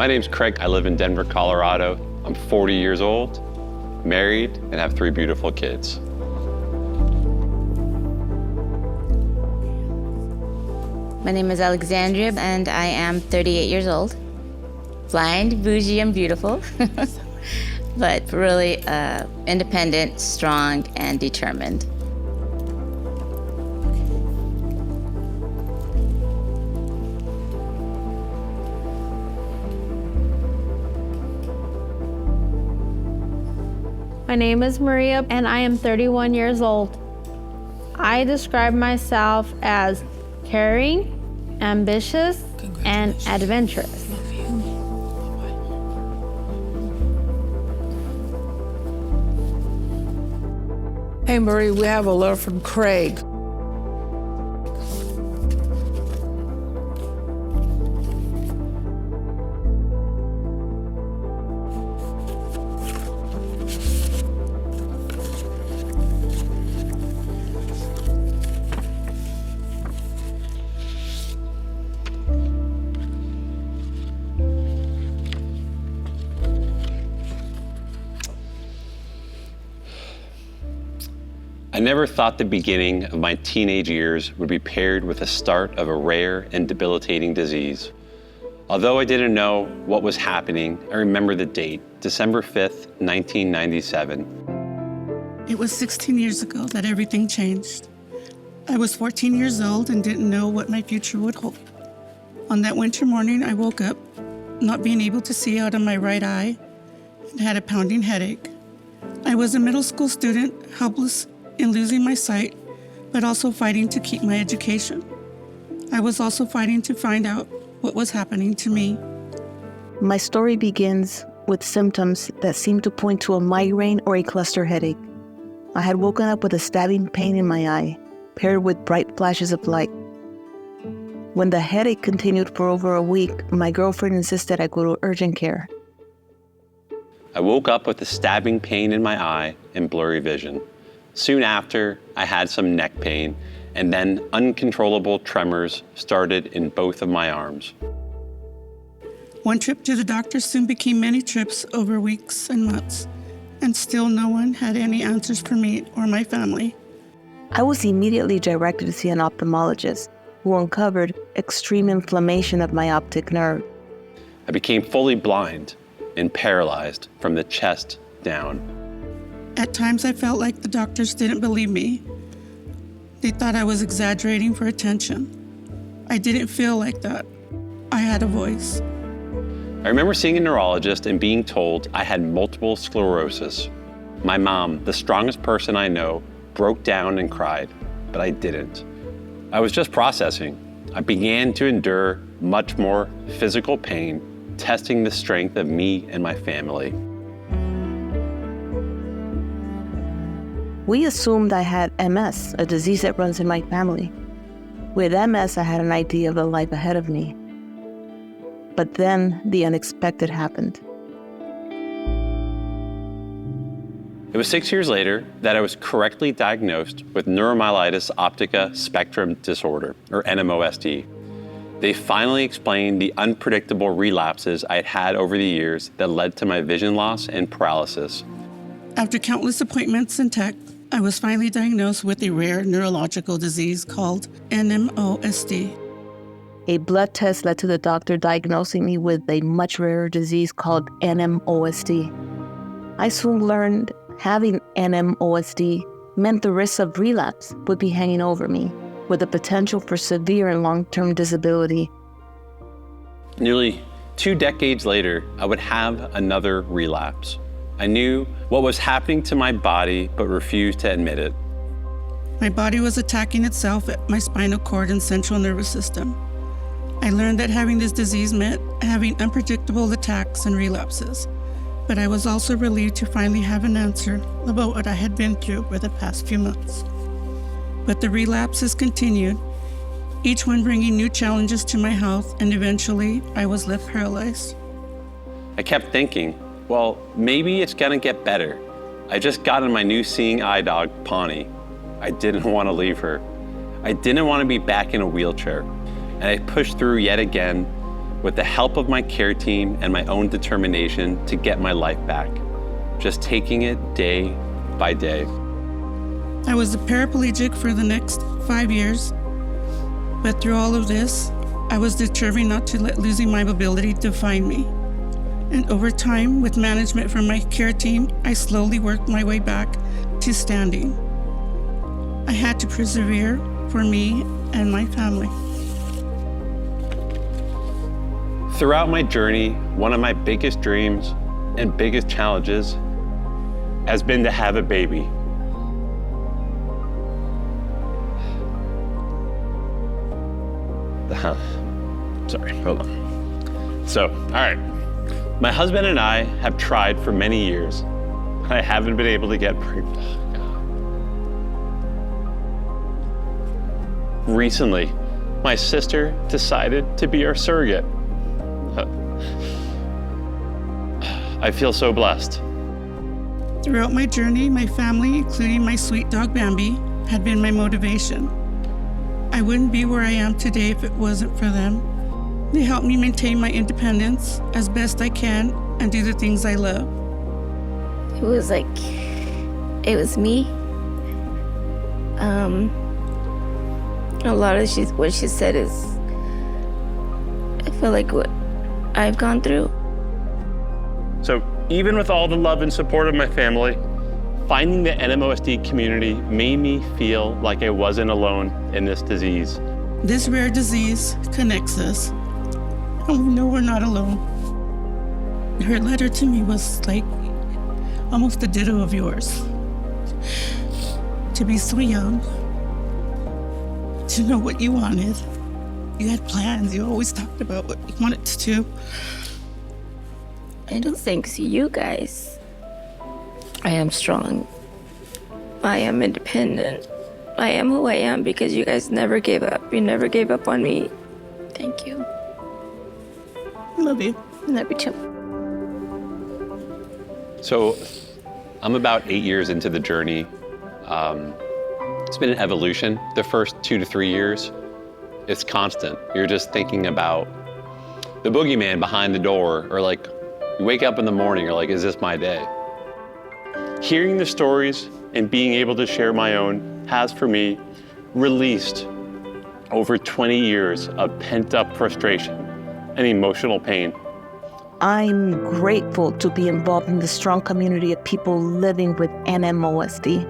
My name's Craig. I live in Denver, Colorado. I'm 40 years old, married, and have 3 beautiful kids. My name is Alexandria, and I am 38 years old. Blind, bougie, and beautiful, but really independent, strong, and determined. My name is Maria, and I am 31 years old. I describe myself as caring, ambitious, and adventurous. Hey Marie, we have a letter from Craig. I never thought the beginning of my teenage years would be paired with the start of a rare and debilitating disease. Although I didn't know what was happening, I remember the date, December 5th, 1997. It was 16 years ago that everything changed. I was 14 years old and didn't know what my future would hold. On that winter morning, I woke up, not being able to see out of my right eye, and had a pounding headache. I was a middle school student, helpless in losing my sight, but also fighting to keep my education. I was also fighting to find out what was happening to me. My story begins with symptoms that seemed to point to a migraine or a cluster headache. I had woken up with a stabbing pain in my eye, paired with bright flashes of light. When the headache continued for over a week, my girlfriend insisted I go to urgent care. I woke up with a stabbing pain in my eye and blurry vision. Soon after, I had some neck pain, and then uncontrollable tremors started in both of my arms. One trip to the doctor soon became many trips over weeks and months, and still no one had any answers for me or my family. I was immediately directed to see an ophthalmologist, who uncovered extreme inflammation of my optic nerve. I became fully blind and paralyzed from the chest down. At times, I felt like the doctors didn't believe me. They thought I was exaggerating for attention. I didn't feel like that. I had a voice. I remember seeing a neurologist and being told I had multiple sclerosis. My mom, the strongest person I know, broke down and cried, but I didn't. I was just processing. I began to endure much more physical pain, testing the strength of me and my family. We assumed I had MS, a disease that runs in my family. With MS, I had an idea of the life ahead of me. But then the unexpected happened. It was 6 years later that I was correctly diagnosed with neuromyelitis optica spectrum disorder, or NMOSD. They finally explained the unpredictable relapses I had had over the years that led to my vision loss and paralysis. After countless appointments and tech, I was finally diagnosed with a rare neurological disease called NMOSD. A blood test led to the doctor diagnosing me with a much rarer disease called NMOSD. I soon learned having NMOSD meant the risk of relapse would be hanging over me, with the potential for severe and long-term disability. Nearly 2 decades later, I would have another relapse. I knew what was happening to my body, but refused to admit it. My body was attacking itself at my spinal cord and central nervous system. I learned that having this disease meant having unpredictable attacks and relapses, but I was also relieved to finally have an answer about what I had been through for the past few months. But the relapses continued, each one bringing new challenges to my health, and eventually I was left paralyzed. I kept thinking, well, maybe it's gonna get better. I just got in my new seeing eye dog, Pawnee. I didn't want to leave her. I didn't want to be back in a wheelchair. And I pushed through yet again, with the help of my care team and my own determination to get my life back, just taking it day by day. I was a paraplegic for the next 5 years, but through all of this, I was determined not to let losing my mobility define me. And over time, with management from my care team, I slowly worked my way back to standing. I had to persevere for me and my family. Throughout my journey, one of my biggest dreams and biggest challenges has been to have a baby. Sorry, hold on. So, all right. My husband and I have tried for many years. I haven't been able to get pregnant. Recently, my sister decided to be our surrogate. I feel so blessed. Throughout my journey, my family, including my sweet dog Bambi, had been my motivation. I wouldn't be where I am today if it wasn't for them. They helped me maintain my independence as best I can and do the things I love. It was me. A lot of what she said is, I feel like what I've gone through. So even with all the love and support of my family, finding the NMOSD community made me feel like I wasn't alone in this disease. This rare disease connects us, and we know we're not alone. Her letter to me was like almost a ditto of yours. To be so young, to know what you wanted. You had plans, you always talked about what you wanted to do. And thanks to you guys, I am strong. I am independent. I am who I am because you guys never gave up. You never gave up on me. Thank you. Love you. Love you too. So I'm about 8 years into the journey. It's been an evolution. The first 2 to 3 years, it's constant. You're just thinking about the boogeyman behind the door, or like you wake up in the morning, you're like, is this my day? Hearing the stories and being able to share my own has, for me, released over 20 years of pent-up frustration and emotional pain. I'm grateful to be involved in the strong community of people living with NMOSD.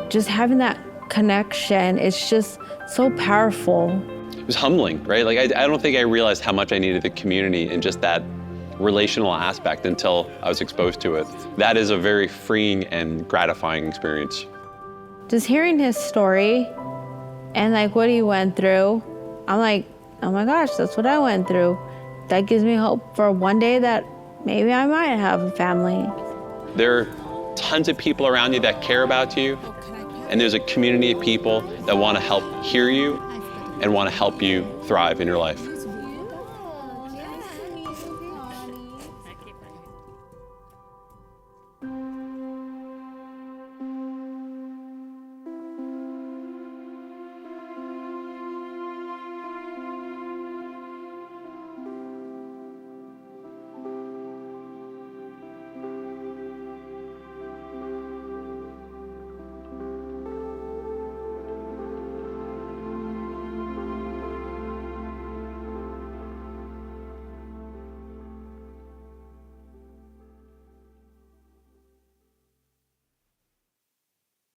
Just having that connection, it's just so powerful. It was humbling, right? Like I don't think I realized how much I needed the community and just that relational aspect until I was exposed to it. That is a very freeing and gratifying experience. Just hearing his story and like what he went through, I'm like, oh my gosh, that's what I went through. That gives me hope for one day that maybe I might have a family. There are tons of people around you that care about you, and there's a community of people that want to help hear you and want to help you thrive in your life.